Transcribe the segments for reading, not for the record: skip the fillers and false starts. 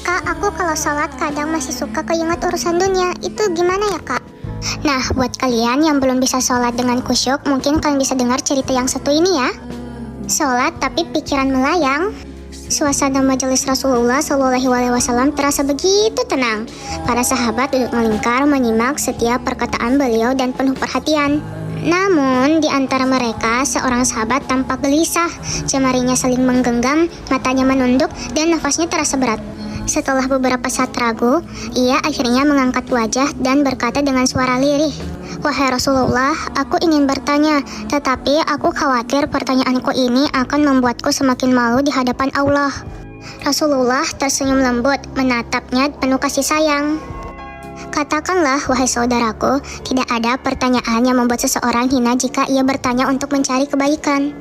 Kak, aku kalau sholat kadang masih suka keinget urusan dunia. Itu gimana ya, Kak? Nah, buat kalian yang belum bisa sholat dengan khusyuk, mungkin kalian bisa dengar cerita yang satu ini ya. Sholat tapi pikiran melayang. Suasana majelis Rasulullah SAW terasa begitu tenang. Para sahabat duduk melingkar menyimak setiap perkataan beliau dan penuh perhatian. Namun, di antara mereka, seorang sahabat tampak gelisah. Jemarinya saling menggenggam, matanya menunduk, dan nafasnya terasa berat. Setelah beberapa saat ragu, ia akhirnya mengangkat wajah dan berkata dengan suara lirih, "Wahai Rasulullah, aku ingin bertanya, tetapi aku khawatir pertanyaanku ini akan membuatku semakin malu di hadapan Allah." Rasulullah tersenyum lembut, menatapnya penuh kasih sayang. "Katakanlah, wahai saudaraku, tidak ada pertanyaan yang membuat seseorang hina jika ia bertanya untuk mencari kebaikan."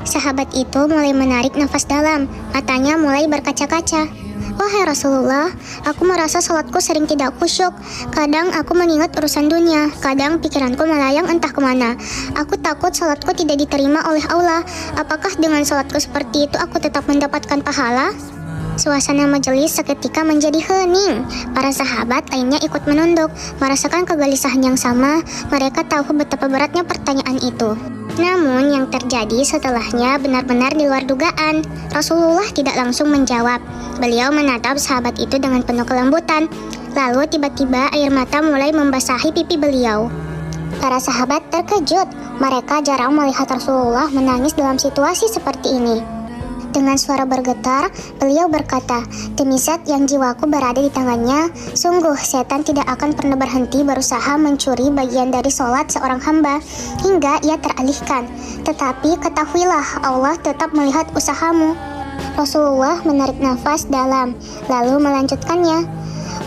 Sahabat itu mulai menarik nafas dalam, matanya mulai berkaca-kaca. "Wahai Rasulullah, aku merasa salatku sering tidak khusyuk. Kadang aku mengingat urusan dunia, kadang pikiranku melayang entah kemana. Aku takut salatku tidak diterima oleh Allah. Apakah dengan salatku seperti itu aku tetap mendapatkan pahala?" Suasana majelis seketika menjadi hening. Para sahabat lainnya ikut menunduk, merasakan kegelisahan yang sama. Mereka tahu betapa beratnya pertanyaan itu. Namun yang terjadi setelahnya benar-benar di luar dugaan. Rasulullah tidak langsung menjawab. Beliau menatap sahabat itu dengan penuh kelembutan. Lalu tiba-tiba air mata mulai membasahi pipi beliau. Para sahabat terkejut. Mereka jarang melihat Rasulullah menangis dalam situasi seperti ini. Dengan suara bergetar, beliau berkata, "Demi Zat yang jiwaku berada di tangannya, sungguh setan tidak akan pernah berhenti berusaha mencuri bagian dari sholat seorang hamba hingga ia teralihkan. Tetapi ketahuilah, Allah tetap melihat usahamu." Rasulullah menarik nafas dalam, lalu melanjutkannya,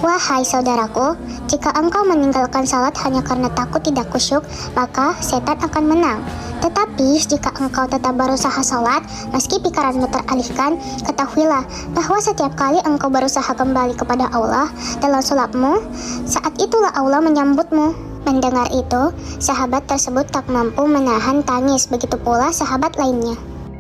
"Wahai saudaraku, jika engkau meninggalkan salat hanya karena takut tidak khusyuk, maka setan akan menang. Tetapi jika engkau tetap berusaha salat, meski pikiranmu teralihkan, ketahuilah bahwa setiap kali engkau berusaha kembali kepada Allah dalam salatmu, saat itulah Allah menyambutmu." Mendengar itu, sahabat tersebut tak mampu menahan tangis, begitu pula sahabat lainnya.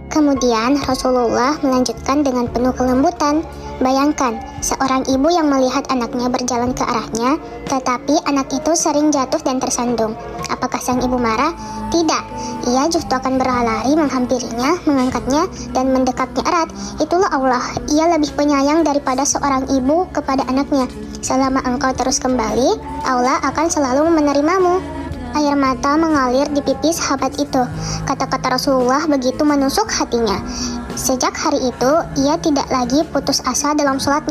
Kemudian Rasulullah melanjutkan dengan penuh kelembutan, "Bayangkan, seorang ibu yang melihat anaknya berjalan ke arahnya, tetapi anak itu sering jatuh dan tersandung. Apakah sang ibu marah? Tidak. Ia justru akan berlari menghampirinya, mengangkatnya, dan mendekatnya erat. Itulah Allah. Ia lebih penyayang daripada seorang ibu kepada anaknya. Selama engkau terus kembali, Allah akan selalu menerimamu." Air mata mengalir di pipi sahabat itu. Kata-kata Rasulullah begitu menusuk hatinya. Sejak hari itu, ia tidak lagi putus asa dalam sholat.